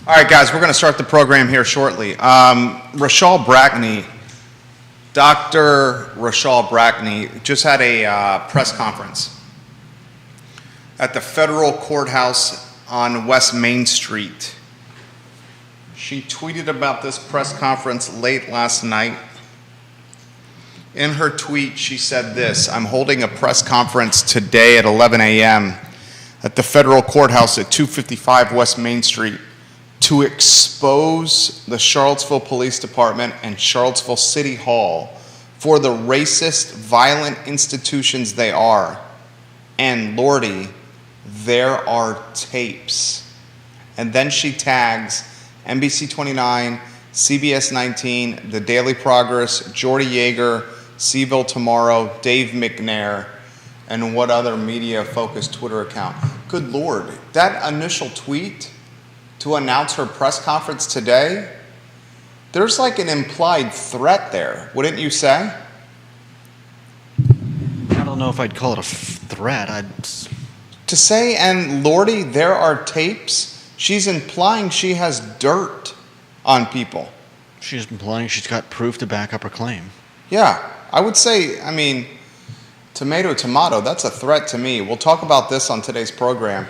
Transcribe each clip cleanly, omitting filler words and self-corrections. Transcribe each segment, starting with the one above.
All right, guys, we're going to start the program here shortly. Rachel Brackney, Dr. Rachel Brackney, just had a press conference at the federal courthouse on West Main Street. She tweeted about this press conference late last night. In her tweet, she said this: "I'm holding a press conference today at 11 a.m. at the federal courthouse at 255 West Main Street to expose the Charlottesville Police Department and Charlottesville City Hall for the racist, violent institutions they are. And Lordy, there are tapes." And then she tags NBC 29, CBS 19, The Daily Progress, Jordy Yeager, Seville Tomorrow, Dave McNair, and what other media-focused Twitter account. Good Lord, that initial tweet to announce her press conference today, there's like an implied threat there, wouldn't you say? I don't know if I'd call it a threat. To say, and Lordy, there are tapes, she's implying she has dirt on people. She's implying she's got proof to back up her claim. Yeah, I would say, tomato, tomato, that's a threat to me. We'll talk about this on today's program.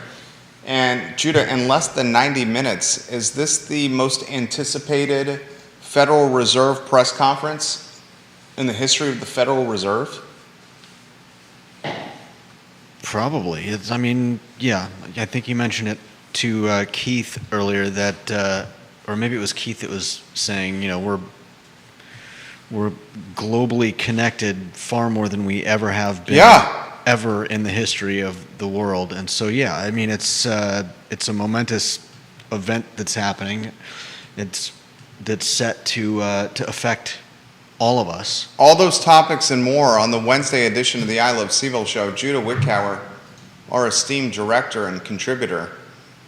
And Judah, in less than 90 minutes, is this the most anticipated Federal Reserve press conference in the history of the Federal Reserve? Probably. I think you mentioned it to Keith earlier that, or maybe it was Keith that was saying, we're globally connected far more than we ever have been. Yeah. Ever in the history of the world. And so, it's a momentous event that's happening. That's set to affect all of us. All those topics and more on the Wednesday edition of the I Love Seville show. Judah Wickower, our esteemed director and contributor.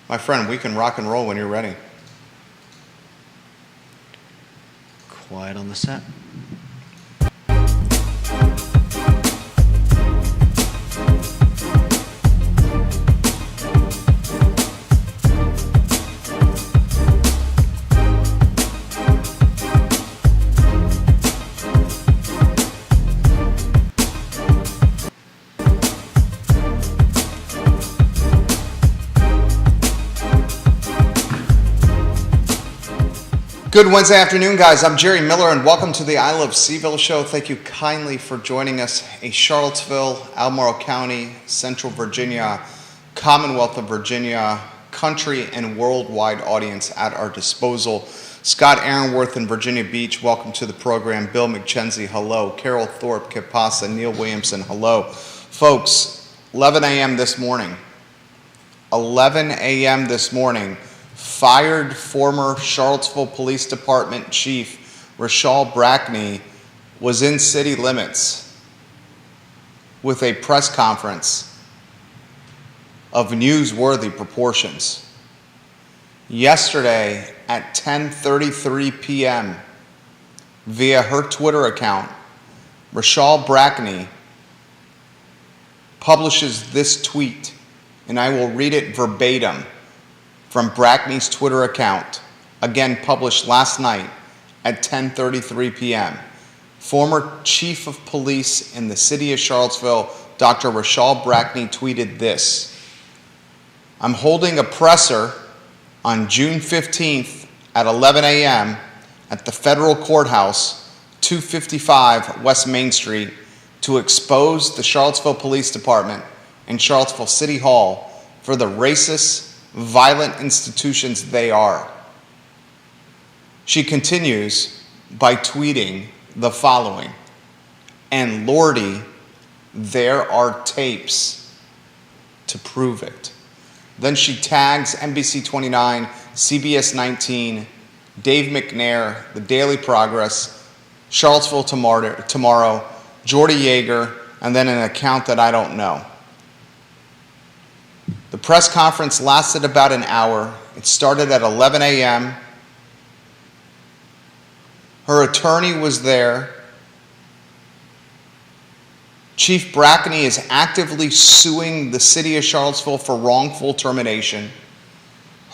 My friend, we can rock and roll when you're ready. Quiet on the set. Good Wednesday afternoon, guys. I'm Jerry Miller, and welcome to the I Love Seville show. Thank you kindly for joining us. A Charlottesville, Albemarle County, Central Virginia, Commonwealth of Virginia, country and worldwide audience at our disposal. Scott Aaronworth in Virginia Beach, welcome to the program. Bill McKenzie, hello. Carol Thorpe, Kipasa, Neil Williamson, hello. Folks, 11 a.m. this morning, fired former Charlottesville Police Department Chief Rachel Brackney was in city limits with a press conference of newsworthy proportions. Yesterday at 10:33 p.m., via her Twitter account, Rachel Brackney publishes this tweet, and I will read it verbatim from Brackney's Twitter account, again published last night at 10:33 p.m. Former Chief of Police in the city of Charlottesville, Dr. Rachel Brackney, tweeted this: "I'm holding a presser on June 15th at 11 a.m. at the federal courthouse, 255 West Main Street, to expose the Charlottesville Police Department and Charlottesville City Hall for the racist, violent institutions they are." She continues by tweeting the following: "And Lordy, there are tapes to prove it." Then she tags NBC 29, CBS 19, Dave McNair, The Daily Progress, Charlottesville Tomorrow, Jordy Yeager, and then an account that I don't know. The press conference lasted about an hour. It started at 11 a.m. Her attorney was there. Chief Brackney is actively suing the city of Charlottesville for wrongful termination.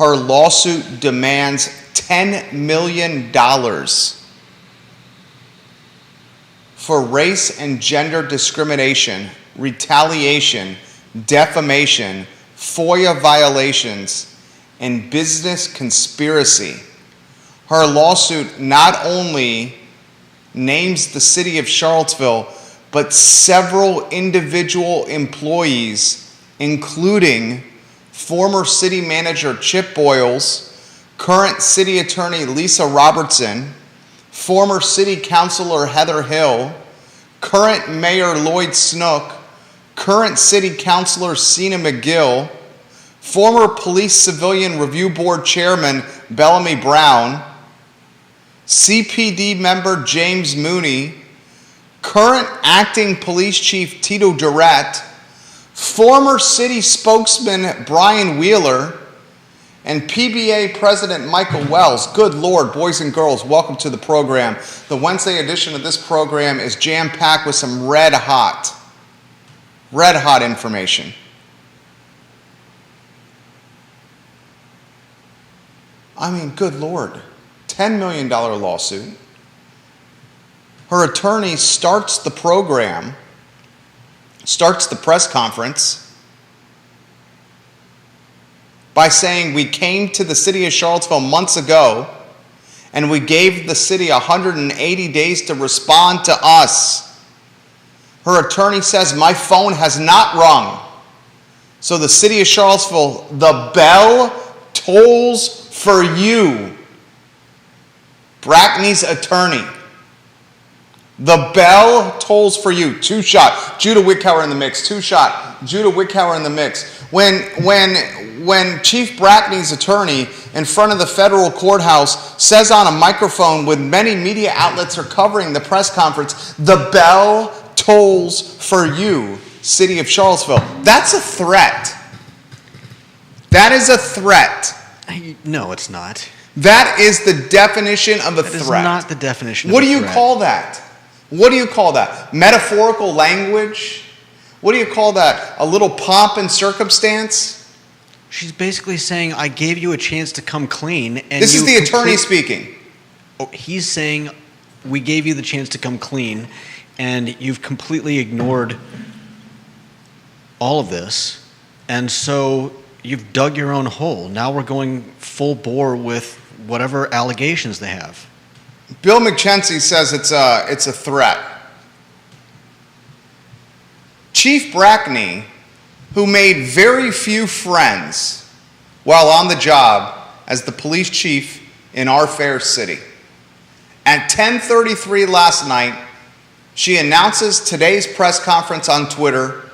Her lawsuit demands $10 million for race and gender discrimination, retaliation, defamation, FOIA violations, and business conspiracy. Her lawsuit not only names the city of Charlottesville, but several individual employees, including former city manager Chip Boyles, current city attorney Lisa Robertson, former city councilor Heather Hill, current mayor Lloyd Snook, current city councilor Sina McGill, former police civilian review board chairman Bellamy Brown, CPD member James Mooney, current acting police chief Tito Durrett, former city spokesman Brian Wheeler, and PBA president Michael Wells. Good Lord, boys and girls, welcome to the program. The Wednesday edition of this program is jam-packed with some red hot information. I mean, good Lord. $10 million lawsuit. Her attorney starts the program, starts the press conference by saying, we came to the city of Charlottesville months ago and we gave the city 180 days to respond to us. Her attorney says, my phone has not rung. So the city of Charlottesville, the bell tolls for you. Brackney's attorney. The bell tolls for you. Two shot. Judah Wickhauer in the mix. Two shot. Judah Wickhauer in the mix. When Chief Brackney's attorney in front of the federal courthouse says on a microphone with many media outlets are covering the press conference, the bell tolls for you, city of Charlottesville. That's a threat. That is a threat. No, it's not. That is the definition of a threat. That is not the definition of a What threat. do you call that? What do you call that? Metaphorical language? What do you call that? A little pomp and circumstance? She's basically saying, I gave you a chance to come clean. And This is the attorney speaking. Oh, he's saying, we gave you the chance to come clean, and you've completely ignored all of this. And so you've dug your own hole. Now we're going full bore with whatever allegations they have. Bill McChesney says it's a threat. Chief Brackney, who made very few friends while on the job as the police chief in our fair city. At 10:33 last night, she announces today's press conference on Twitter,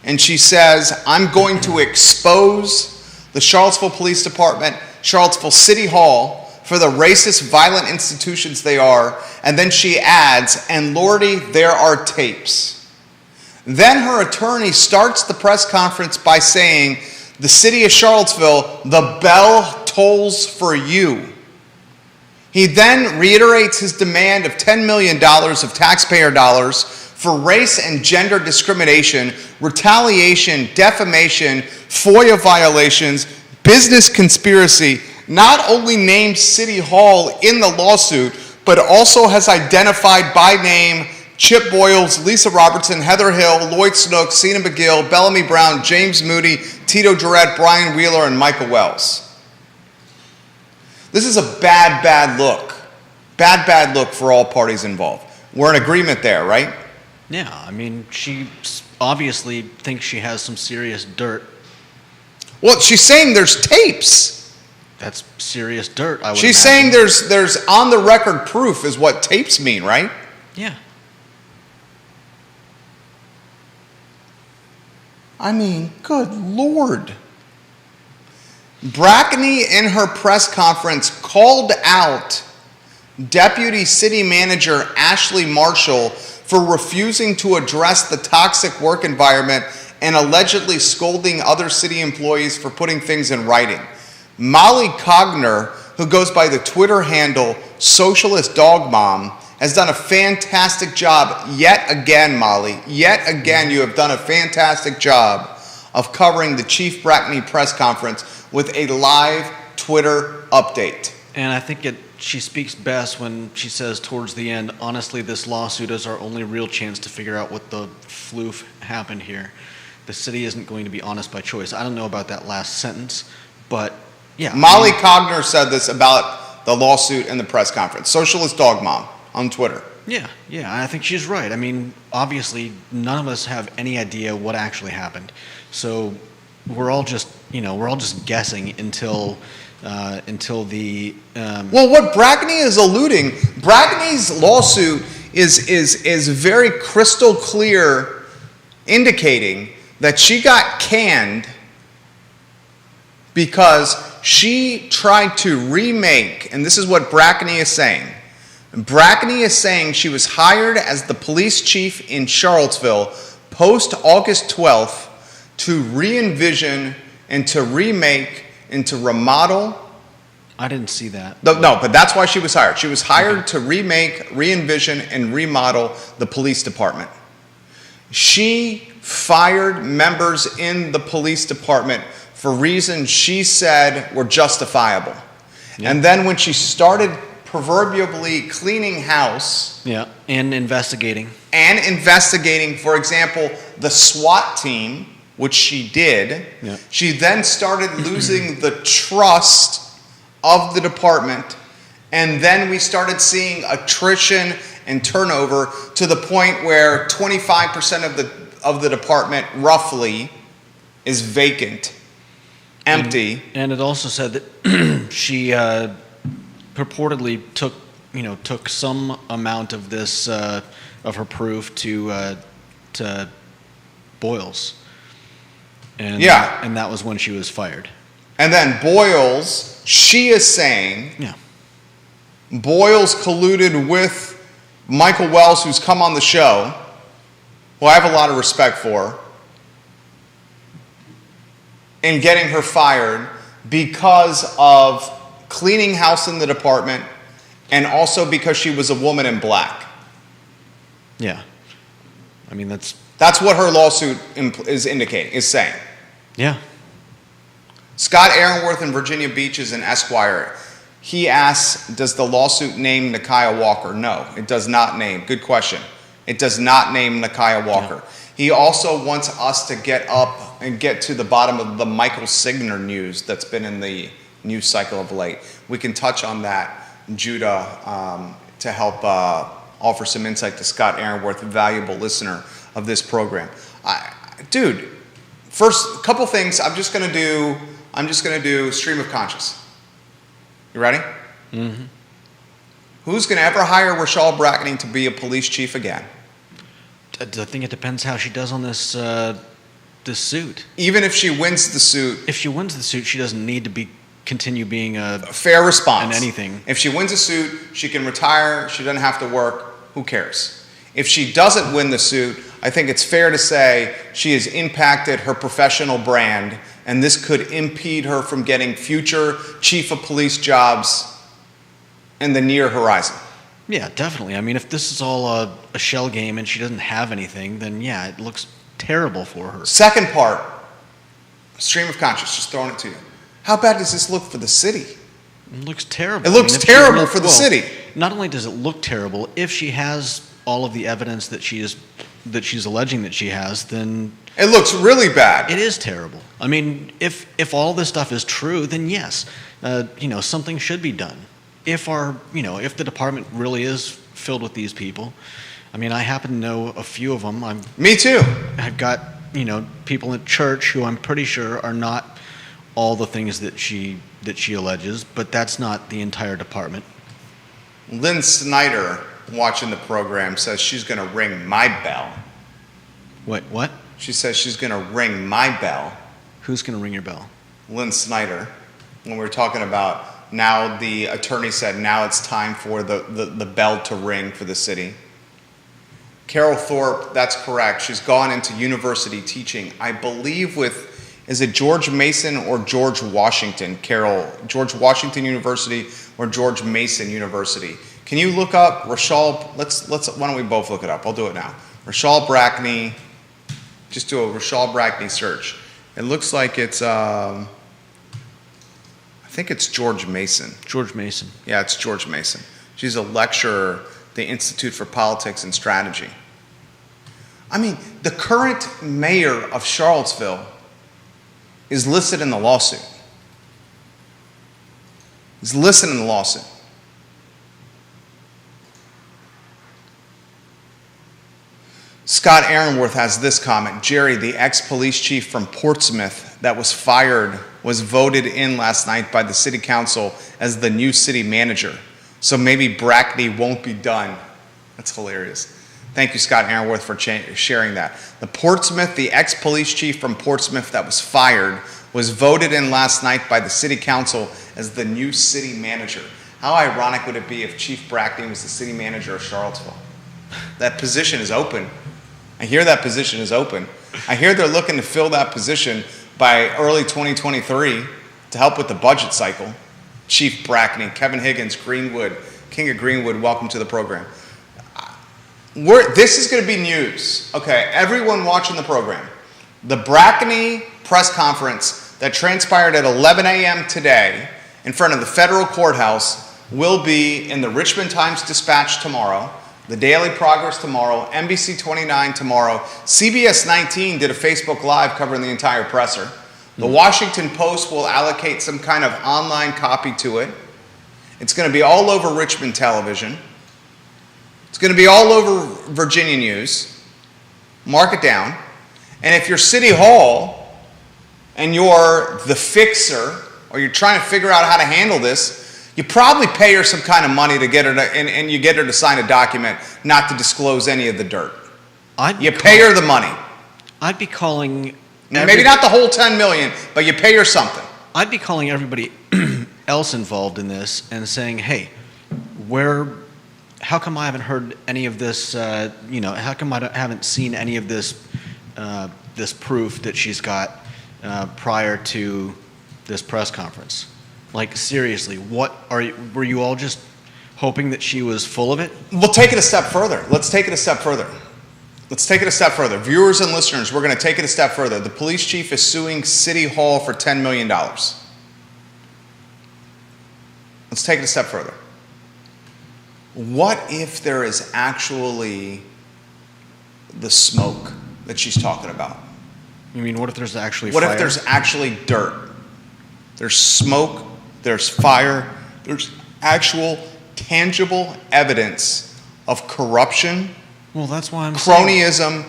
and she says, I'm going to expose the Charlottesville Police Department, Charlottesville City Hall, for the racist, violent institutions they are. And then she adds, and Lordy, there are tapes. Then her attorney starts the press conference by saying, the city of Charlottesville, the bell tolls for you. He then reiterates his demand of $10 million of taxpayer dollars for race and gender discrimination, retaliation, defamation, FOIA violations, business conspiracy. Not only named City Hall in the lawsuit, but also has identified by name Chip Boyles, Lisa Robertson, Heather Hill, Lloyd Snook, Sina McGill, Bellamy Brown, James Moody, Tito Durrett, Brian Wheeler, and Michael Wells. This is a bad look. Bad look for all parties involved. We're in agreement there, right? Yeah, I mean, she obviously thinks she has some serious dirt. Well, she's saying there's tapes. That's serious dirt, I would She's imagine. saying there's on the record proof is what tapes mean, right? Yeah. I mean, good Lord. Brackney, in her press conference, called out Deputy City Manager Ashley Marshall for refusing to address the toxic work environment and allegedly scolding other city employees for putting things in writing. Molly Cogner, who goes by the Twitter handle Socialist Dog Mom, has done a fantastic job yet again, Molly. Yet again, you have done a fantastic job of covering the Chief Brackney press conference with a live Twitter update. And I think she speaks best when she says towards the end, honestly, this lawsuit is our only real chance to figure out what the floof happened here. The city isn't going to be honest by choice. I don't know about that last sentence, but yeah. Molly Cogner said this about the lawsuit and the press conference. Socialist Dog Mom on Twitter. Yeah, I think she's right. I mean, obviously, none of us have any idea what actually happened. So we're all just guessing until the. Well, what Brackney is alluding, Brackney's lawsuit is very crystal clear, indicating that she got canned because she tried to remake, and this is what Brackney is saying. Brackney is saying she was hired as the police chief in Charlottesville post August 12th to re-envision and to remake and to remodel. I didn't see that. No, but that's why she was hired. She was hired to remake, re-envision, and remodel the police department. She fired members in the police department for reasons she said were justifiable. Yeah. And then when she started proverbially cleaning house and investigating, for example, the SWAT team, which she did, she then started losing the trust of the department, and then we started seeing attrition and turnover to the point where 25% of the department roughly is vacant, empty. And it also said that she purportedly took some amount of this of her proof to Boyles, and that was when she was fired. And then Boyles, she is saying, Boyles colluded with Michael Wells, who's come on the show, who I have a lot of respect for, in getting her fired because of cleaning house in the department and also because she was a woman in black. Yeah. I mean, that's what her lawsuit is saying. Yeah. Scott Aaronworth in Virginia Beach is an Esquire. He asks, does the lawsuit name Nakia Walker? No, it does not name. Good question. It does not name Nakia Walker. Yeah. He also wants us to get up and get to the bottom of the Michael Signer news that's been in the news cycle of late. We can touch on that, Judah, to help offer some insight to Scott Aaronworth, a valuable listener of this program. Dude, first couple things I'm just gonna do stream of conscious. You ready? Mm-hmm. Who's gonna ever hire Rochelle Brackney to be a police chief again? I think it depends how she does on this suit. Even if she wins the suit. If she wins the suit, she doesn't need to continue being a fair response. In anything. If she wins a suit, she can retire. She doesn't have to work. Who cares? If she doesn't win the suit, I think it's fair to say she has impacted her professional brand, and this could impede her from getting future chief of police jobs in the near horizon. Yeah, definitely. I mean, if this is all a shell game and she doesn't have anything, then yeah, it looks terrible for her. Second part, stream of conscious, just throwing it to you. How bad does this look for the city? It looks terrible. It looks terrible for the city. Not only does it look terrible, if she has all of the evidence that she's alleging that she has, then it looks really bad. It is terrible. I mean, if all this stuff is true, then yes, something should be done. If the department really is filled with these people, I mean, I happen to know a few of them. Me too. I've got people in church who I'm pretty sure are not all the things that she alleges, but that's not the entire department. Lynn Snyder, watching the program, says she's going to ring my bell. Wait, what? She says she's going to ring my bell. Who's going to ring your bell? Lynn Snyder. When we were talking about now, the attorney said now it's time for the bell to ring for the city. Carol Thorpe, that's correct. She's gone into university teaching, I believe is it George Mason or George Washington? Carol, George Washington University or George Mason University? Can you look up Rochelle? Why don't we both look it up? I'll do it now. Rochelle Brackney. Just do a Rochelle Brackney search. It looks like it's. I I think it's George Mason. George Mason. Yeah, it's George Mason. She's a lecturer at the Institute for Politics and Strategy. I mean, the current mayor of Charlottesville is listed in the lawsuit. He's listed in the lawsuit. Scott Aaronworth has this comment. Jerry, the ex-police chief from Portsmouth that was fired, was voted in last night by the city council as the new city manager. So maybe Brackney won't be done. That's hilarious. Thank you, Scott Aaronworth, for sharing that. The ex-police chief from Portsmouth that was fired was voted in last night by the city council as the new city manager. How ironic would it be if Chief Brackney was the city manager of Charlottesville? That position is open. I hear that position is open. I hear they're looking to fill that position by early 2023 to help with the budget cycle. Chief Brackney, Kevin Higgins, Greenwood, King of Greenwood, welcome to the program. This is going to be news. Okay, everyone watching the program. The Brackney press conference that transpired at 11 a.m. today in front of the federal courthouse will be in the Richmond Times-Dispatch tomorrow, the Daily Progress tomorrow, NBC 29 tomorrow. CBS 19 did a Facebook Live covering the entire presser. The Washington Post will allocate some kind of online copy to it. It's going to be all over Richmond television. It's going to be all over Virginia News. Mark it down. And if you're City Hall and you're the fixer, or you're trying to figure out how to handle this, you probably pay her some kind of money to get her to, and you get her to sign a document not to disclose any of the dirt. You pay her the money. I'd be calling... Maybe not the whole $10 million, but you pay her something. I'd be calling everybody else involved in this and saying, hey, how come I haven't heard any of this, how come I haven't seen any of this, this proof that she's got prior to this press conference? Like, seriously, were you all just hoping that she was full of it? We'll take it a step further. Let's take it a step further. Viewers and listeners, we're going to take it a step further. The police chief is suing City Hall for $10 million. Let's take it a step further. What if there is actually the smoke that she's talking about? You mean, what if there's actually fire? fire? What if there's actually dirt? There's smoke, there's fire, there's actual tangible evidence of corruption. Well, that's why I'm cronyism.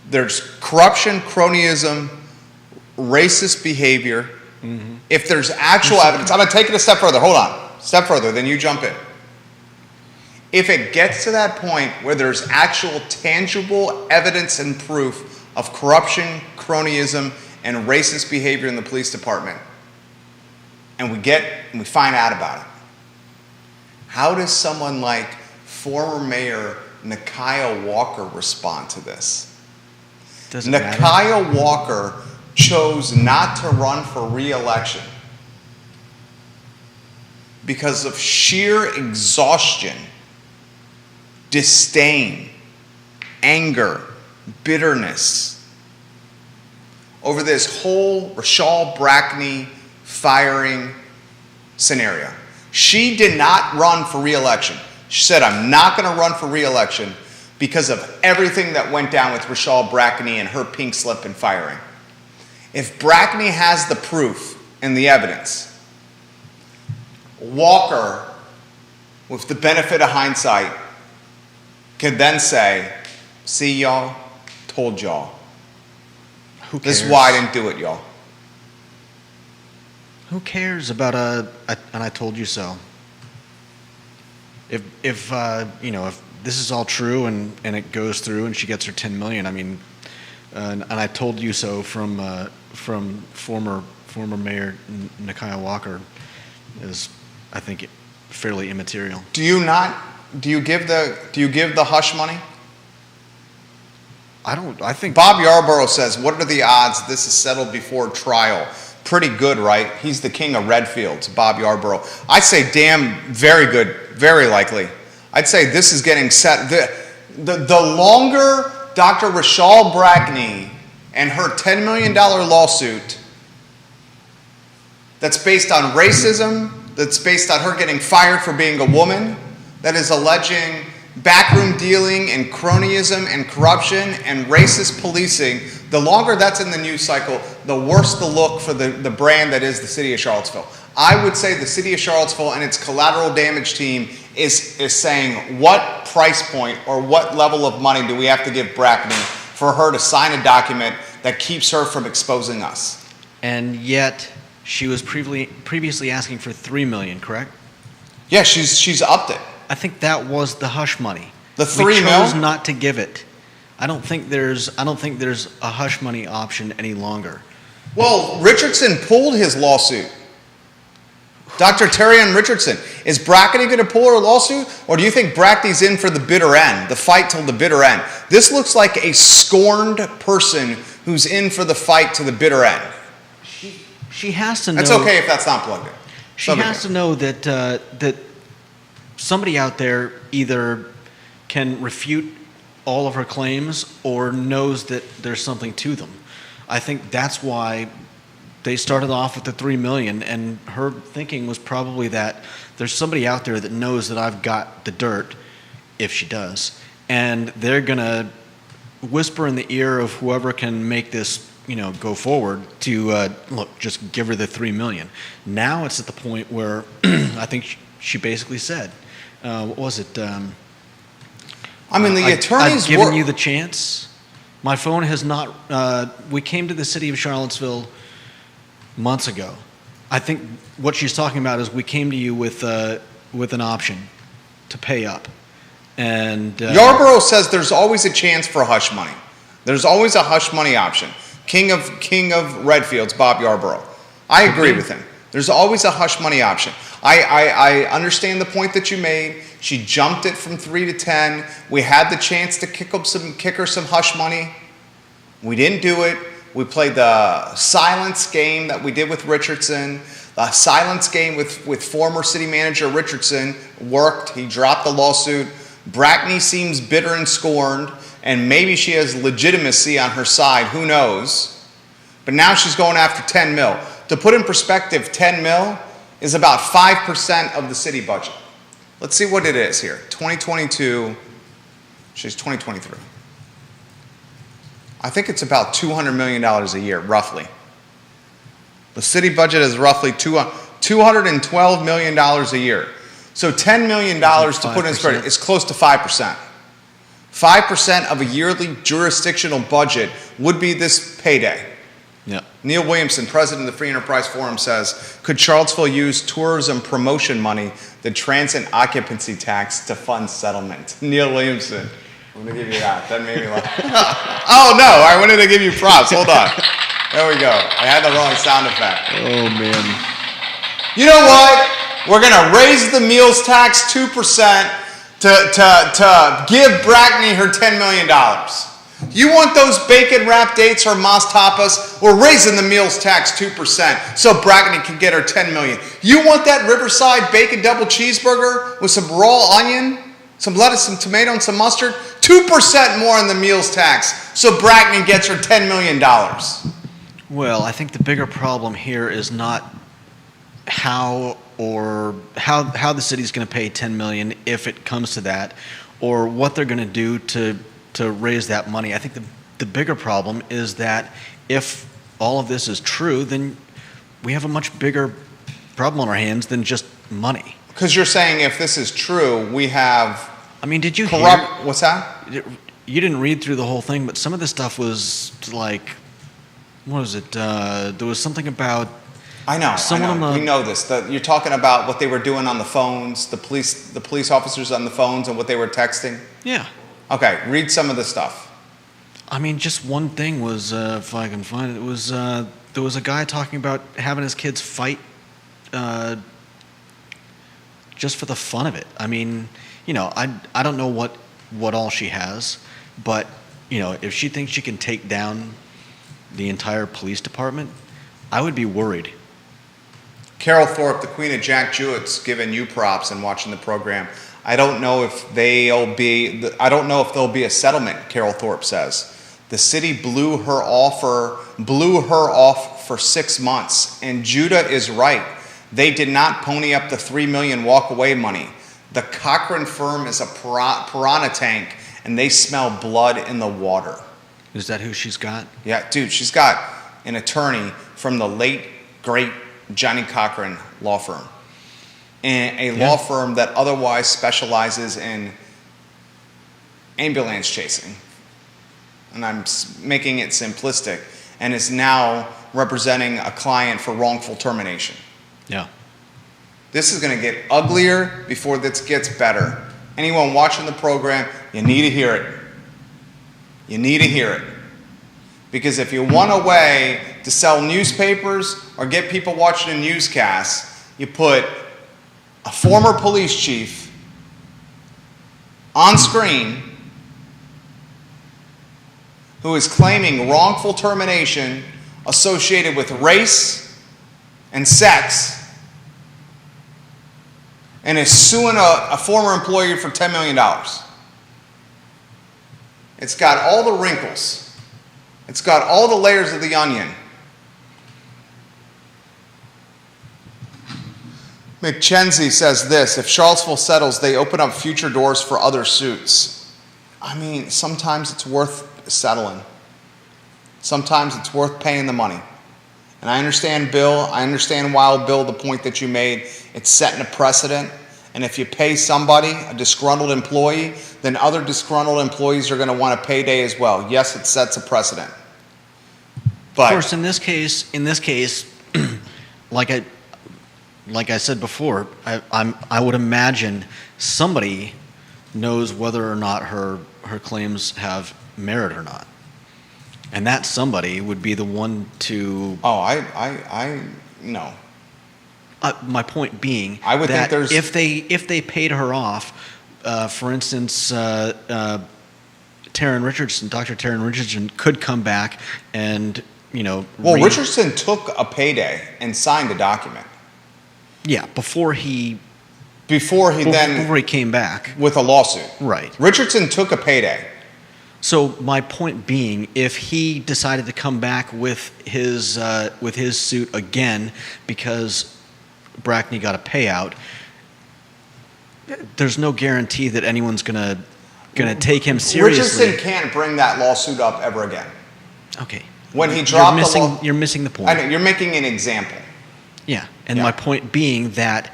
There's corruption, cronyism, racist behavior. Mm-hmm. If there's actual evidence, I'm going to take it a step further. Hold on. Step further, then you jump in. If it gets to that point where there's actual tangible evidence and proof of corruption, cronyism, and racist behavior in the police department, and we find out about it, how does someone like former Mayor Nakia Walker respond to this? Doesn't matter. Nakia Walker chose not to run for re-election because of sheer exhaustion, disdain, anger, bitterness over this whole Rochelle Brackney firing scenario. She did not run for re-election. She said, I'm not going to run for re-election because of everything that went down with Rochelle Brackney and her pink slip and firing. If Brackney has the proof and the evidence, Walker, with the benefit of hindsight, could then say, see y'all, told y'all. Who cares? This is why I didn't do it, y'all. Who cares about and I told you so? If this is all true and it goes through and she gets her $10 million, I mean, and I told you so from former Mayor Nakia Walker is, I think, fairly immaterial. Do you give the hush money? I think Bob Yarborough says, what are the odds this is settled before trial? Pretty good, right? He's the king of Redfields, Bob Yarborough. I say damn, very good, very likely. I'd say this is getting set. The longer Dr. Rochelle Brackney and her $10 million lawsuit that's based on racism, that's based on her getting fired for being a woman, that is alleging backroom dealing and cronyism and corruption and racist policing, the longer that's in the news cycle, the worse the look for the brand that is the city of Charlottesville. I would say the city of Charlottesville and its collateral damage team is saying, what price point or what level of money do we have to give Brackney for her to sign a document that keeps her from exposing us? And yet, she was previously asking for $3 million, correct? Yeah, she's upped it. I think that was the hush money. The $3 We chose mil? not to give it. I don't think there's a hush money option any longer. Well, Richardson pulled his lawsuit. Dr. Terry-Ann Richardson. Is Brackney going to pull her lawsuit? Or do you think Brackney's in for the bitter end, the fight till the bitter end? This looks like a scorned person who's in for the fight to the bitter end. She has to know. That's okay if that's not plugged in. She has to know that that somebody out there either can refute all of her claims or knows that there's something to them. I think that's why they started off with the $3 million, and her thinking was probably that there's somebody out there that knows that I've got the dirt, if she does, and they're gonna whisper in the ear of whoever can make this, go forward to look, just give her the $3 million. Now it's at the point where I think she basically said, what was it? I mean, the attorneys I've given you the chance. My phone has not. We came to the city of Charlottesville months ago. I think what she's talking about is we came to you with an option to pay up, and Yarborough says there's always a chance for hush money. There's always a hush money option. King of Redfield's Bob Yarborough. I agree with him. There's always a hush money option. I understand the point that you made. She jumped it from 3 to 10. We had the chance to kick her some hush money. We didn't do it. We played the silence game that we did with Richardson. The silence game with former city manager Richardson worked. He dropped the lawsuit. Brackney seems bitter and scorned, and maybe she has legitimacy on her side. Who knows? But now she's going after 10 mil. To put in perspective, 10 mil is about 5% of the city budget. Let's see what it is here. 2022, she's 2023. I think it's about $200 million a year, roughly. The city budget is roughly $212 million a year. So $10 million to put in perspective is close to 5%. 5% of a yearly jurisdictional budget would be this payday. yeah. Neil Williamson, president of the Free Enterprise Forum, says, could Charlottesville use tourism promotion money, the transit occupancy tax, to fund settlement? Neil Williamson. I'm going to give you that. That made me laugh. Oh, no. I wanted to give you props. Hold on. There we go. I had the wrong sound effect. Oh man. You know what? We're going to raise the meals tax 2% to give Brackney her $10 million. You want those bacon-wrapped dates or mas tapas? We're raising the meals tax 2% so Brackney can get her $10 million. You want that Riverside bacon double cheeseburger with some raw onion, some lettuce, some tomato, and some mustard? 2% more on the meals tax so Brackney gets her $10 million. Well, I think the bigger problem here is not how the city's going to pay $10 million if it comes to that, or what they're going to do to raise that money. I think the bigger problem is that if all of this is true, then we have a much bigger problem on our hands than just money. Because you're saying if this is true, we have I mean, did you corrupt. What's that? You didn't read through the whole thing, but some of this stuff was like, what was it? There was something about. I know. Someone we know this. You're talking about what they were doing on the phones, the police officers on the phones, and what they were texting. Yeah. Okay, read some of the stuff. I mean, just one thing was, if I can find it, was there was a guy talking about having his kids fight just for the fun of it. I mean, I don't know what all she has, but if she thinks she can take down the entire police department, I would be worried. Carol Thorpe, the queen of Jack Jewett's, giving you props and watching the program. I don't know if there'll be a settlement, Carol Thorpe says. The city blew her off for 6 months. And Judah is right. They did not pony up the $3 million walk-away money. The Cochran firm is a piranha tank, and they smell blood in the water. Is that who she's got? Yeah, dude, she's got an attorney from the late, great Johnny Cochran law firm. And a law firm that otherwise specializes in ambulance chasing. And I'm making it simplistic. And is now representing a client for wrongful termination. Yeah. This is going to get uglier before this gets better. Anyone watching the program, you need to hear it. You need to hear it. Because if you want a way to sell newspapers or get people watching a newscast, you put a former police chief on screen who is claiming wrongful termination associated with race and sex and is suing a former employee for $10 million. It's got all the wrinkles. It's got all the layers of the onion. McKenzie says this: if Charlottesville settles, they open up future doors for other suits. I mean, sometimes it's worth settling. Sometimes it's worth paying the money. And I understand, Bill, Wild Bill, the point that you made. It's setting a precedent. And if you pay somebody, a disgruntled employee, then other disgruntled employees are going to want a payday as well. Yes, it sets a precedent. But of course, in this case, like I said before, I would imagine somebody knows whether or not her claims have merit or not, and that somebody would be the one to. Oh, I no. My point being, I would that think there's if they paid her off, for instance, Taryn Richardson, Dr. Taryn Richardson could come back and Richardson took a payday and signed a document. Yeah, before he came back with a lawsuit. Right. Richardson took a payday. So my point being, if he decided to come back with his suit again because Brackney got a payout, there's no guarantee that anyone's gonna take him seriously. Richardson can't bring that lawsuit up ever again. Okay. When he dropped you're missing the point. I know, you're making an example. Yeah, and my point being that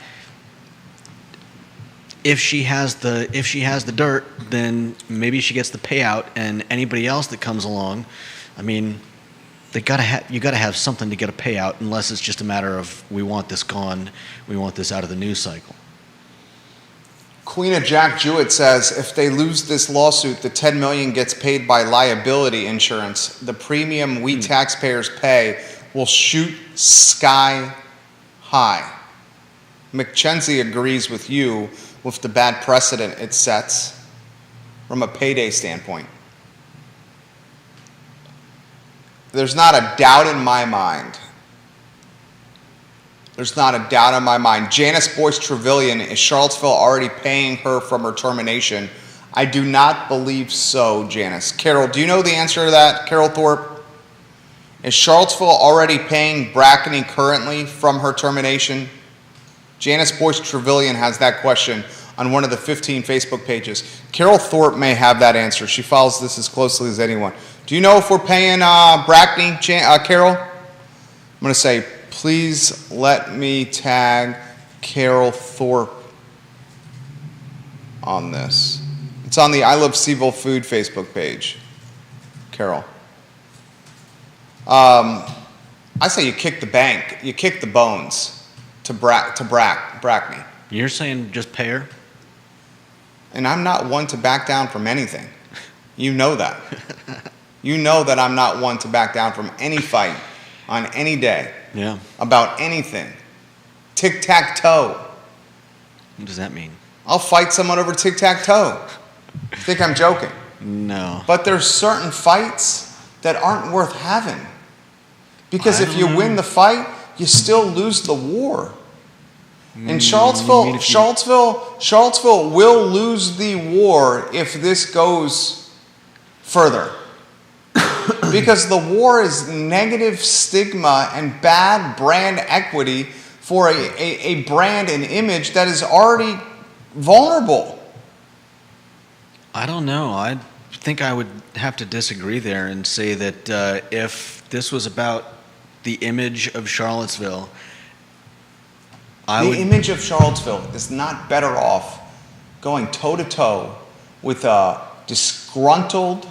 if she has the dirt, then maybe she gets the payout, and anybody else that comes along, I mean, you got to have something to get a payout, unless it's just a matter of we want this gone, we want this out of the news cycle. Queen of Jack Jewett says if they lose this lawsuit, the $10 million gets paid by liability insurance. The premium we taxpayers pay will shoot sky high. McKenzie agrees with you with the bad precedent it sets from a payday standpoint. There's not a doubt in my mind. Janice Boyce Trevelyan, is Charlottesville already paying her from her termination? I do not believe so, Janice. Carol, do you know the answer to that? Carol Thorpe? Is Charlottesville already paying Brackney currently from her termination? Janice Boyce Trevelyan has that question on one of the 15 Facebook pages. Carol Thorpe may have that answer. She follows this as closely as anyone. Do you know if we're paying Brackney, Carol? I'm going to say, please let me tag Carol Thorpe on this. It's on the I Love Seville Food Facebook page. Carol. I say you kick the bank. You kick the bones to Brackney. You're saying just pay her? And I'm not one to back down from anything. You know that. You know that I'm not one to back down from any fight on any day. Yeah. About anything. Tic-tac-toe. What does that mean? I'll fight someone over tic-tac-toe. You think I'm joking? No. But there's certain fights that aren't worth having. Because if you win the fight, you still lose the war. And Charlottesville will lose the war if this goes further. because the war is negative stigma and bad brand equity for a brand and image that is already vulnerable. I don't know. I think I would have to disagree there and say that if this was about the image of Charlottesville, The image of Charlottesville is not better off going toe-to-toe with a disgruntled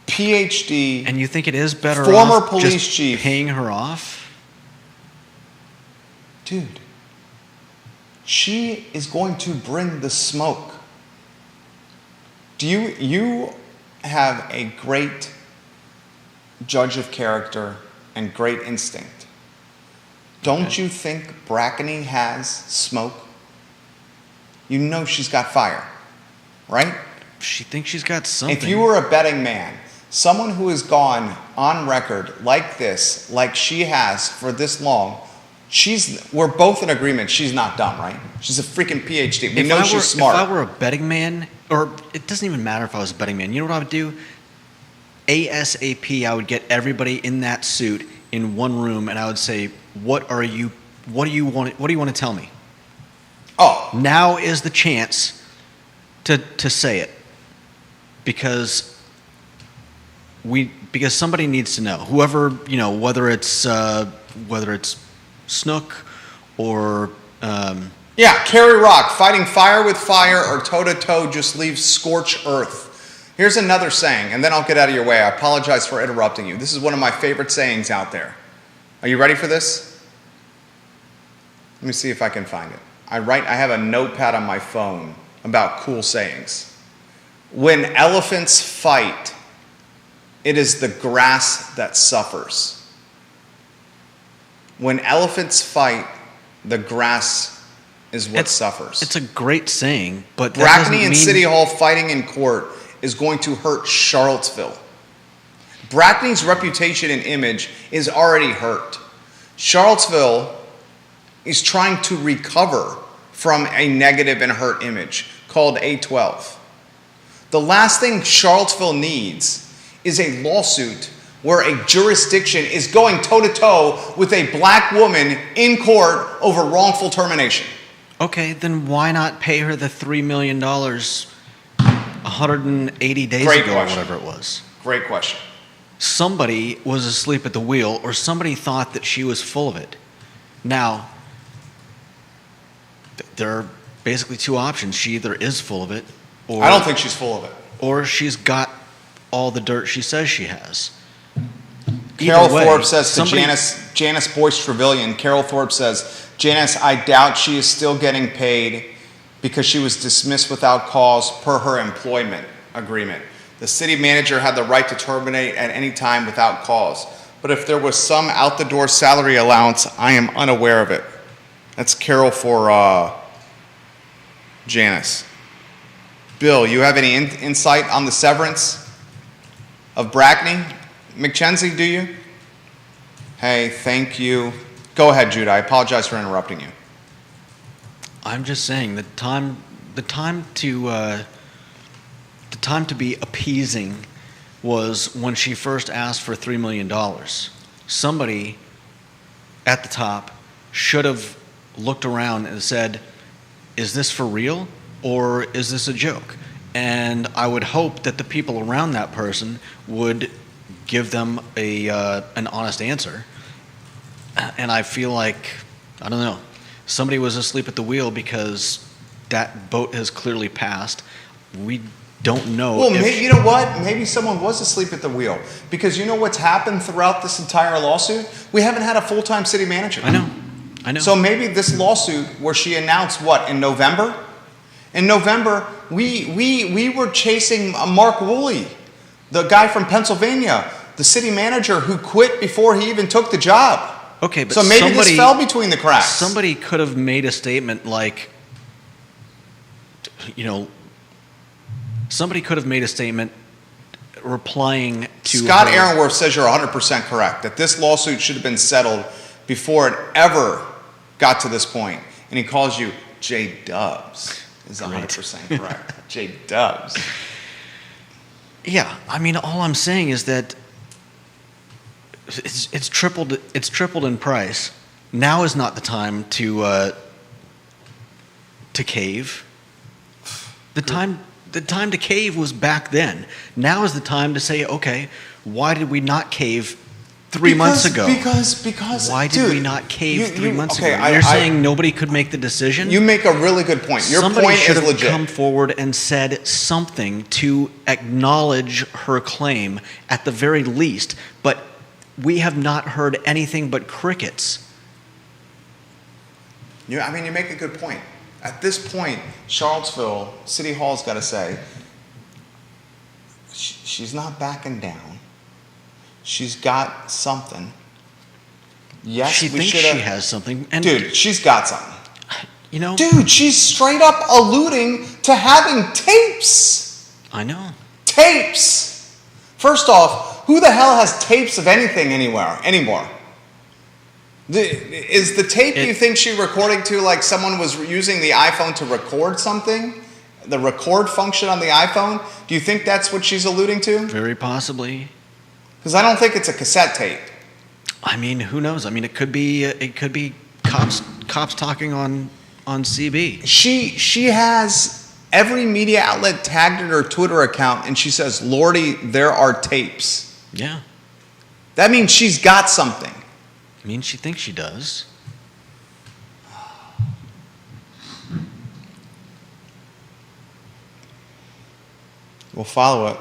PhD. And you think it is better Former off police just chief. paying her off? Dude, she is going to bring the smoke. You have a great judge of character and great instinct. Don't you think Brackney has smoke? You know she's got fire, right? She thinks she's got something. If you were a betting man, someone who has gone on record like this, like she has for this long, we're both in agreement she's not dumb, right? She's a freaking PhD. We know she's smart. If I were a betting man, or it doesn't even matter if I was a betting man, you know what I would do? ASAP, I would get everybody in that suit in one room, and I would say, what do you want to tell me? Oh, Now is the chance to say it, because somebody needs to know. Whoever, whether it's Snook or yeah, Kerry Rock, fighting fire with fire or toe-to-toe just leaves scorched earth. Here's another saying, and then I'll get out of your way. I apologize for interrupting you. This is one of my favorite sayings out there. Are you ready for this? Let me see if I can find it. I have a notepad on my phone about cool sayings. When elephants fight, it is the grass that suffers. When elephants fight, the grass is what suffers. It's a great saying, but that Brackney doesn't and mean City Hall fighting in court is going to hurt Charlottesville. Brackney's reputation and image is already hurt. Charlottesville is trying to recover from a negative and hurt image called A12. The last thing Charlottesville needs is a lawsuit where a jurisdiction is going toe-to-toe with a black woman in court over wrongful termination. Okay, then why not pay her the $3 million 180 days Great ago question. or whatever it was? Great question. Somebody was asleep at the wheel, or somebody thought that she was full of it. Now, there are basically two options. She either is full of it, or I don't think she's full of it. or she's got all the dirt she says she has. Carol Either way, Thorpe says to somebody- Janice Boyce Trevelyan, Carol Thorpe says, Janice, I doubt she is still getting paid because she was dismissed without cause per her employment agreement. The city manager had the right to terminate at any time without cause. But if there was some out-the-door salary allowance, I am unaware of it. That's Carol for Janice. Bill, you have any insight on the severance of Brackney? McKenzie, do you? Hey, thank you. Go ahead, Judah. I apologize for interrupting you. I'm just saying the time to be appeasing was when she first asked for $3 million. Somebody at the top should have looked around and said, is this for real or is this a joke? And I would hope that the people around that person would give them an honest answer. And I feel like, I don't know, somebody was asleep at the wheel because that boat has clearly passed. We don't know. Well, maybe, you know what? Maybe someone was asleep at the wheel. Because you know what's happened throughout this entire lawsuit? We haven't had a full-time city manager. I know. So maybe this lawsuit where she announced what, in November? In November, we were chasing Mark Woolley, the guy from Pennsylvania, the city manager who quit before he even took the job. Okay, but So maybe this fell between the cracks. Somebody could have made a statement like, somebody could have made a statement replying to Scott her. Aaronworth says you're 100% correct, that this lawsuit should have been settled before it ever got to this point. And he calls you J-Dubs is 100% correct. J-Dubs. Yeah, I mean, all I'm saying is that it's tripled in price. Now is not the time to cave. The time to cave was back then. Now is the time to say, okay, why did we not cave 3 months ago? Because why did dude, we not cave 3 months okay, ago? You're saying nobody could make the decision? You make a really good point. Your Somebody point should is have legit. come forward and said something to acknowledge her claim at the very least, but we have not heard anything but crickets. You make a good point. At this point, Charlottesville City Hall's got to say, she's not backing down. She's got something. Yes, She thinks she has something. And dude, she's got something. you know, Dude, she's straight up alluding to having tapes. I know. Tapes. First off, who the hell has tapes of anything anymore? Is the tape you think she recording to like someone was using the iPhone to record something? The record function on the iPhone? Do you think that's what she's alluding to? Very possibly. Because I don't think it's a cassette tape. I mean, who knows? I mean, it could be cops talking on CB. She has every media outlet tagged in her Twitter account, and she says, "Lordy, there are tapes." Yeah. That means she's got something. I mean, she thinks she does. We'll follow it.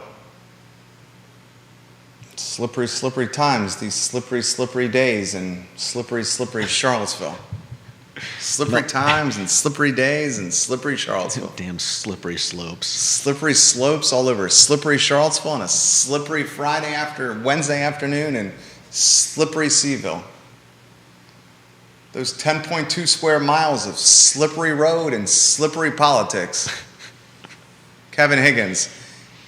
Slippery, slippery times, these slippery, slippery days, and slippery, slippery Charlottesville. Slippery times and slippery days and slippery Charlottesville. Damn slippery slopes. Slippery slopes all over slippery Charlottesville on a slippery Wednesday afternoon in slippery Seville. Those 10.2 square miles of slippery road and slippery politics. Kevin Higgins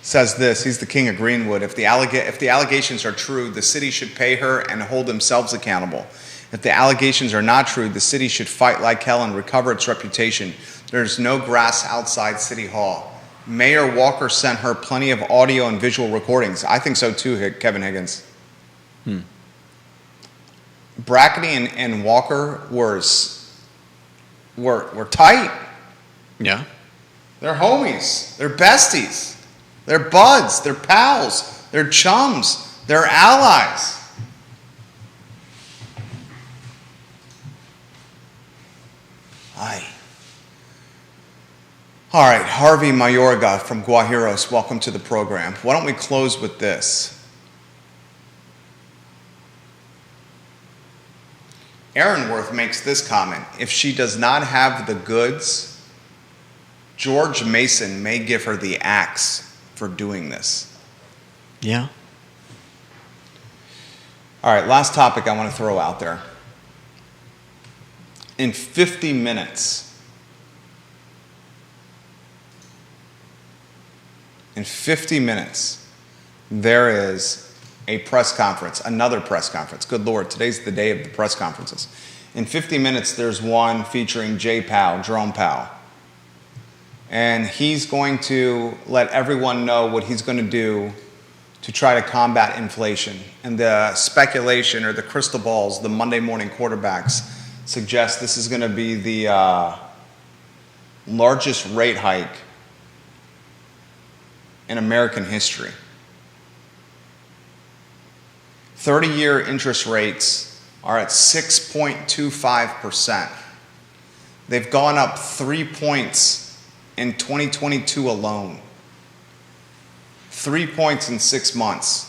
says this, he's the king of Greenwood. If the allegations are true, the city should pay her and hold themselves accountable. If the allegations are not true, the city should fight like hell and recover its reputation. There's no grass outside City Hall. Mayor Walker sent her plenty of audio and visual recordings. I think so too, Kevin Higgins. Brackney and Walker were tight. Yeah. They're homies. They're besties. They're buds. They're pals. They're chums. They're allies. Aye. All right, Harvey Mayorga from Guajiros, welcome to the program. Why don't we close with this? Aaron Worth makes this comment. If she does not have the goods, George Mason may give her the axe for doing this. Yeah. All right, last topic I want to throw out there. In 50 minutes, there is a press conference, another press conference. Good Lord, today's the day of the press conferences. In 50 minutes, there's one featuring Jay Powell, Jerome Powell. And he's going to let everyone know what he's going to do to try to combat inflation. And the speculation or the crystal balls, the Monday morning quarterbacks, suggest this is going to be the largest rate hike in American history. 30-year interest rates are at 6.25%. They've gone up 3 points in 2022 alone. 3 points in 6 months.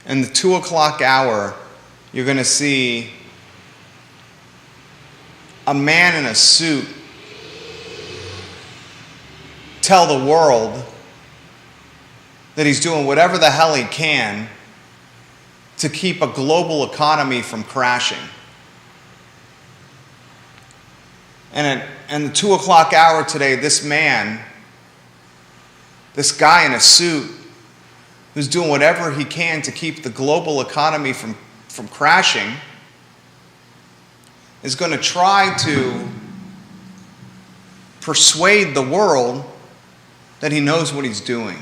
In the 2 o'clock hour, you're going to see a man in a suit tell the world that he's doing whatever the hell he can to keep a global economy from crashing. And at the 2 o'clock hour today, this man, this guy in a suit, who's doing whatever he can to keep the global economy from crashing, is going to try to persuade the world that he knows what he's doing.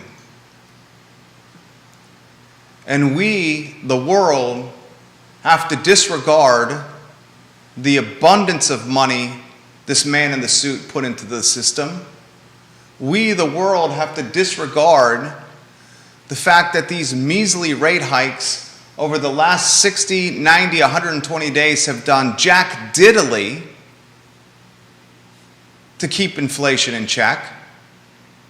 And we, the world, have to disregard the abundance of money this man in the suit put into the system. We, the world, have to disregard the fact that these measly rate hikes over the last 60, 90, 120 days have done jack diddly to keep inflation in check.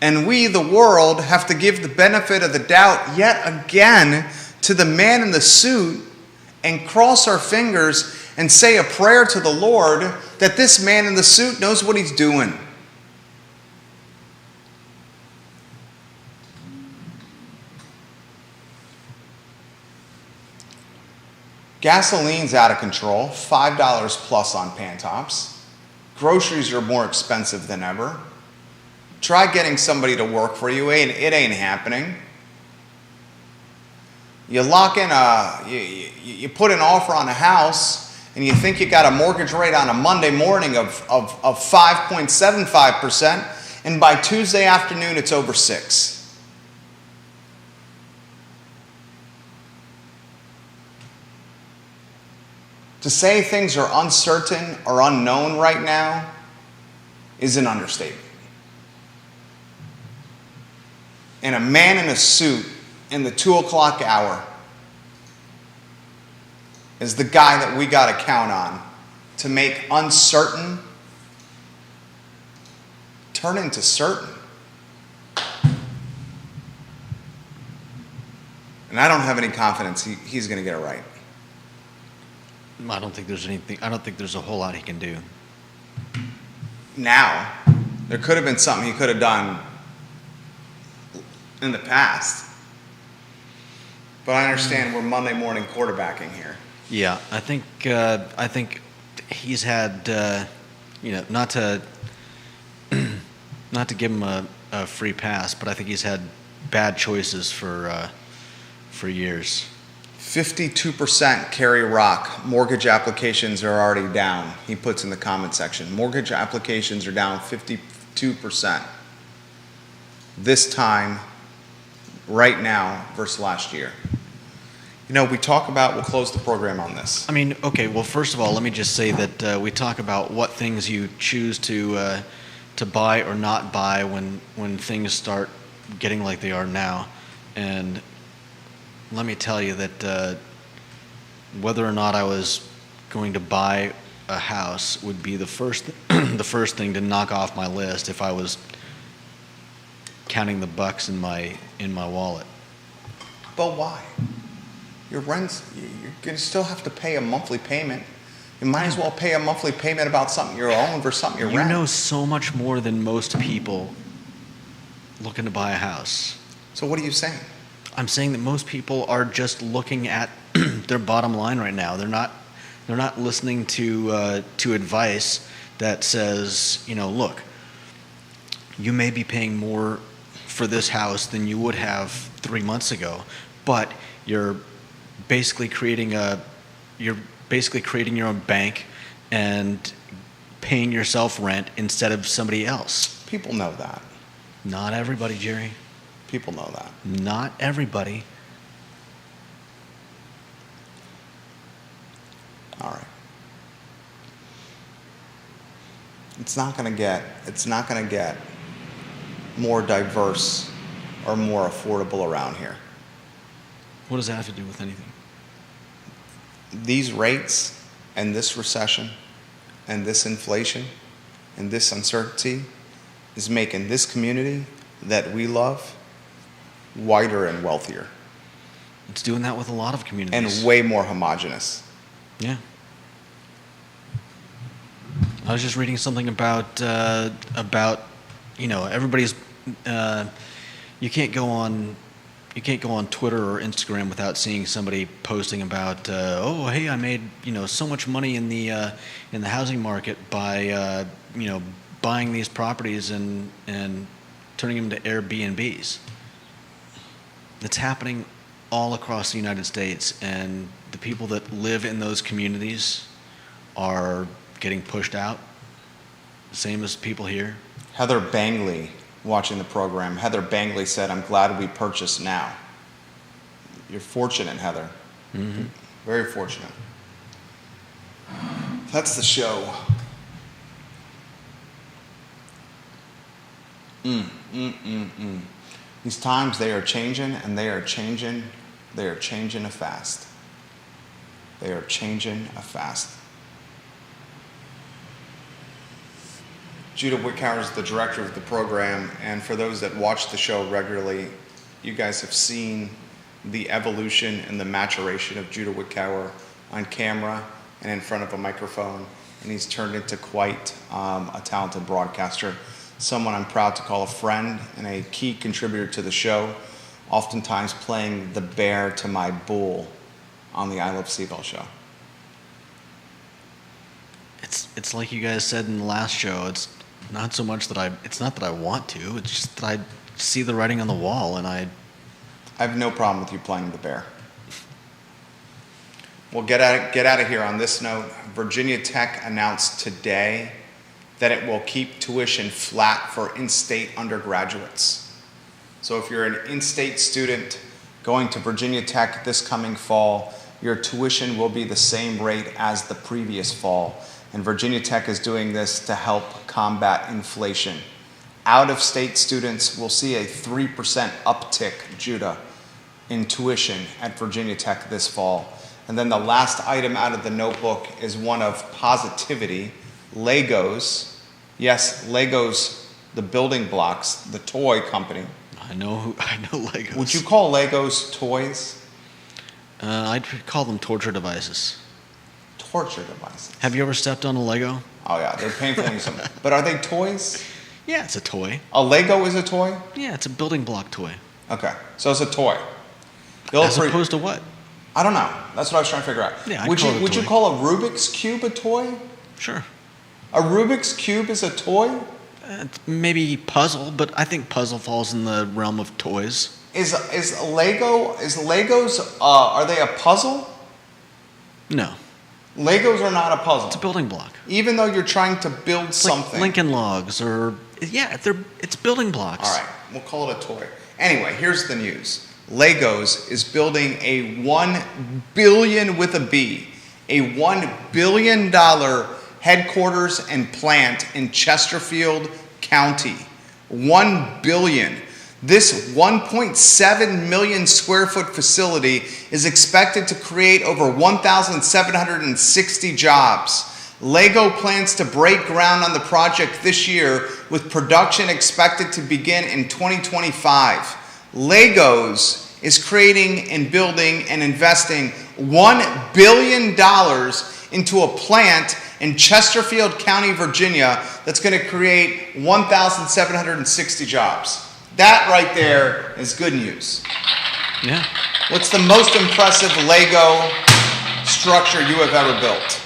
And we, the world, have to give the benefit of the doubt yet again to the man in the suit and cross our fingers and say a prayer to the Lord that this man in the suit knows what he's doing. Gasoline's out of control, $5 plus on Pantops. Groceries are more expensive than ever. Try getting somebody to work for you. It ain't happening. You lock in you put an offer on a house, and you think you got a mortgage rate on a Monday morning of 5.75%, and by Tuesday afternoon it's over 6%. To say things are uncertain or unknown right now is an understatement. And a man in a suit in the 2 o'clock hour is the guy that we got to count on to make uncertain turn into certain. And I don't have any confidence he's going to get it right. I don't think there's a whole lot he can do. Now, there could have been something he could have done in the past. But I understand we're Monday morning quarterbacking here. Yeah, I think he's had, not to give him a free pass, but I think he's had bad choices for years. 52% carry rock. Mortgage applications are already down. He puts in the comment section. Mortgage applications are down 52% this time, right now, versus last year. We talk about, we'll close the program on this. I mean, okay, well, first of all, let me just say that we talk about what things you choose to buy or not buy when things start getting like they are now. And let me tell you that whether or not I was going to buy a house would be the first thing to knock off my list if I was counting the bucks in my wallet. But why? Your rent's, you're going to still have to pay a monthly payment. You might as well pay a monthly payment about something you own versus something you rent. You know so much more than most people looking to buy a house. So what are you saying? I'm saying that most people are just looking at their bottom line right now. They're not listening to advice that says, look, you may be paying more for this house than you would have 3 months ago, but you're basically creating your own bank and paying yourself rent instead of somebody else. People know that. Not everybody, Jerry. People know that. Not everybody. All right. It's not going to get more diverse or more affordable around here. What does that have to do with anything? These rates and this recession and this inflation and this uncertainty is making this community that we love whiter and wealthier. It's doing that with a lot of communities. And way more homogenous. Yeah. I was just reading something about everybody's. You can't go on Twitter or Instagram without seeing somebody posting about, oh, hey, I made so much money in the housing market by buying these properties and turning them to Airbnbs. It's happening all across the United States, and the people that live in those communities are getting pushed out, same as people here. Heather Bangley watching the program. Heather Bangley said, "I'm glad we purchased now." You're fortunate, Heather. Mm-hmm. Very fortunate. That's the show. These times, they are changing, and they are changing. They are changing fast. They are changing fast. Judah Wickhauer is the director of the program, and for those that watch the show regularly, you guys have seen the evolution and the maturation of Judah Wickhauer on camera and in front of a microphone, and he's turned into quite a talented broadcaster, someone I'm proud to call a friend and a key contributor to the show, oftentimes playing the bear to my bull on the I Love Seabell show. It's like you guys said in the last show. It's not so much that it's not that I want to. It's just that I see the writing on the wall, and I have no problem with you playing the bear. We'll get out of here on this note. Virginia Tech announced today that it will keep tuition flat for in-state undergraduates. So if you're an in-state student going to Virginia Tech this coming fall, your tuition will be the same rate as the previous fall. And Virginia Tech is doing this to help combat inflation. Out-of-state students will see a 3% uptick, Judah, in tuition at Virginia Tech this fall. And then the last item out of the notebook is one of positivity. Legos. Yes, Legos, the building blocks, the toy company. I know Legos. Would you call Legos toys? I'd call them torture devices. Torture devices. Have you ever stepped on a Lego? Oh yeah, they're painfully something. But are they toys? Yeah, it's a toy. A Lego is a toy? Yeah, it's a building block toy. Okay, so it's a toy. As opposed to what? I don't know. That's what I was trying to figure out. Yeah, would you call a Rubik's Cube a toy? Sure. A Rubik's Cube is a toy? Maybe puzzle, but I think puzzle falls in the realm of toys. Is Legos, are they a puzzle? No. Legos are not a puzzle. It's a building block. Even though you're trying to build something. Like Lincoln Logs it's building blocks. All right, we'll call it a toy. Anyway, here's the news. Legos is building a $1 billion with a B, a $1 billion headquarters and plant in Chesterfield County. $1 billion. This 1.7 million square foot facility is expected to create over 1,760 jobs. Lego plans to break ground on the project this year, with production expected to begin in 2025. Legos is creating and building and investing $1 billion into a plant in Chesterfield County, Virginia, that's going to create 1,760 jobs. That right there is good news. Yeah. What's the most impressive Lego structure you have ever built?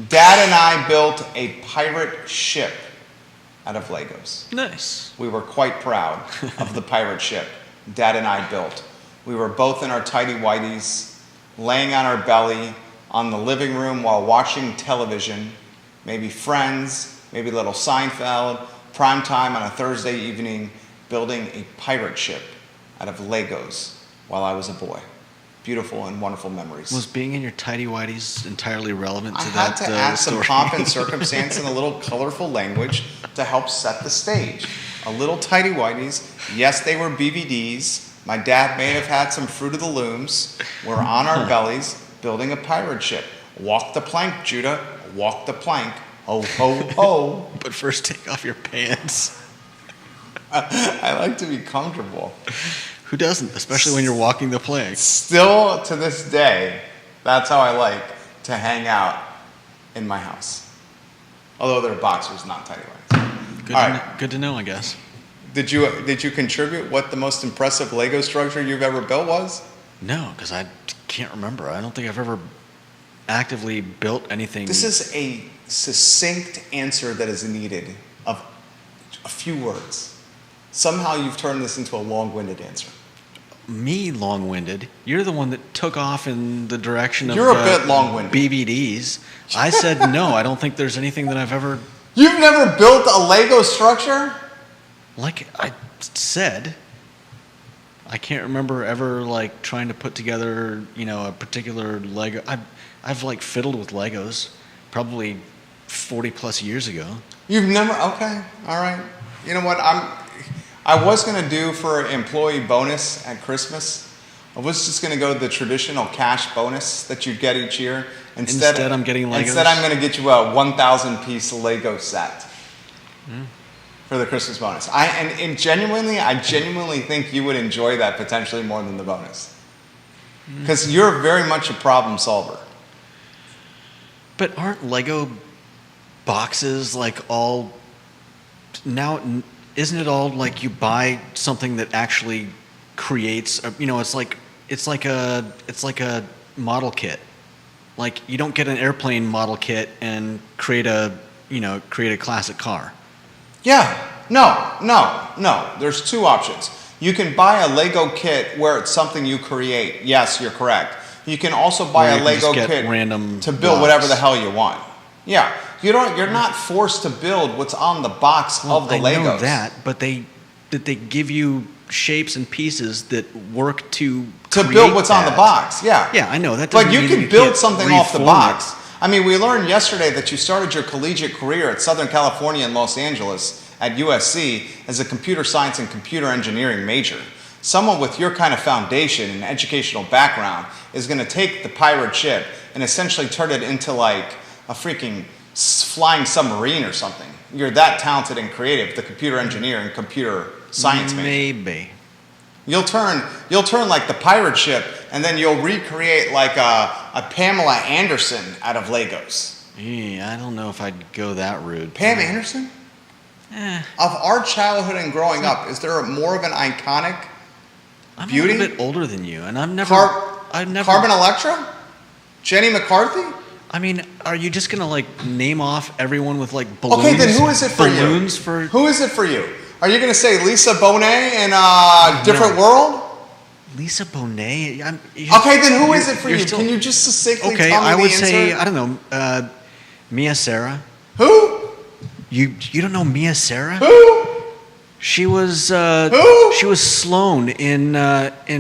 Dad and I built a pirate ship out of Legos. Nice. We were quite proud of the pirate ship Dad and I built. We were both in our tighty-whities, laying on our belly on the living room while watching television, maybe Friends, maybe a little Seinfeld, prime time on a Thursday evening, building a pirate ship out of Legos while I was a boy. Beautiful and wonderful memories. Was being in your tighty-whities entirely relevant to I that had to add some story? pomp and circumstance and a little colorful language to help set the stage. A little tighty-whities. Yes, they were BVDs. My dad may have had some Fruit of the Looms. We're on our bellies building a pirate ship. Walk the plank, Judah. Walk the plank. Ho, ho, ho. But first take off your pants. I like to be comfortable. Who doesn't? Especially when you're walking the plank. Still to this day, that's how I like to hang out in my house. Although they're boxers, not tighty-whities. Good to know, I guess. Did you contribute what the most impressive Lego structure you've ever built was? No, because I can't remember. I don't think I've ever actively built anything. This is a succinct answer that is needed of a few words. Somehow you've turned this into a long-winded answer. Me long-winded. You're the one that took off in the direction of You're a bit long-winded. BVDs. I said no. I don't think there's anything that I've ever. You've never built a Lego structure? like I said, I can't remember ever like trying to put together, a particular Lego. I've like fiddled with Legos, probably 40 plus years ago. You've never, okay, all right. You know what, I was gonna do for employee bonus at Christmas, I was just gonna go to the traditional cash bonus that you get each year. Instead, I'm getting Legos. Instead, I'm gonna get you a 1,000 piece Lego set for the Christmas bonus. I genuinely think you would enjoy that potentially more than the bonus. Because you're very much a problem solver. But aren't Lego boxes like all now? Isn't it all like you buy something that actually creates? It's like a model kit. Like you don't get an airplane model kit and create a classic car. Yeah. No. There's two options. You can buy a Lego kit where it's something you create. Yes, you're correct. You can also buy Or you a can Lego just get kit random to build blocks. whatever the hell you want. Yeah. You're not forced to build what's on the box of the Legos. I know that, but they give you shapes and pieces that work to To create build what's on the that. box. Yeah. Yeah, I know that. But doesn't you mean can that build can't something off the reform box. it. I mean, we learned yesterday that you started your collegiate career at Southern California and Los Angeles at USC as a computer science and computer engineering major. Someone with your kind of foundation and educational background is going to take the pirate ship and essentially turn it into like a freaking flying submarine or something. You're that talented and creative, the computer engineer and computer science major. Maybe. You'll turn like the pirate ship, and then you'll recreate like a Pamela Anderson out of Legos. Yeah, I don't know if I'd go that rude. Pam Anderson? Eh, Of our childhood and growing up, is there more of an iconic I'm beauty? a little bit older than you, and I've never. Carmen Electra? Jenny McCarthy? I mean, are you just gonna like name off everyone with like balloons? Okay, then who is it for you? Balloons for Who is it for you? Are you going to say Lisa Bonet in Different No. World? Lisa Bonet? Okay, then who is it for you're you? still- Can you just succinctly Okay, tell me I the would answer? say I don't know. Mia Sara. Who? You don't know Mia Sara? Who? She was Who? she was Sloane in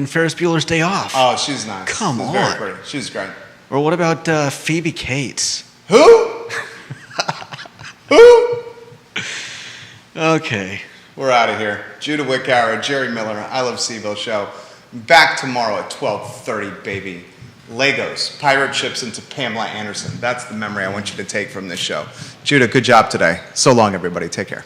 Ferris Bueller's Day Off. Oh, she's nice. Come she's very on. pretty. She's great. Or what about Phoebe Cates? Who? Who? Okay. We're out of here. Judah Wickower, Jerry Miller, I Love Seville Show. Back tomorrow at 12:30, baby. Legos, pirate ships into Pamela Anderson. That's the memory I want you to take from this show. Judah, good job today. So long, everybody. Take care.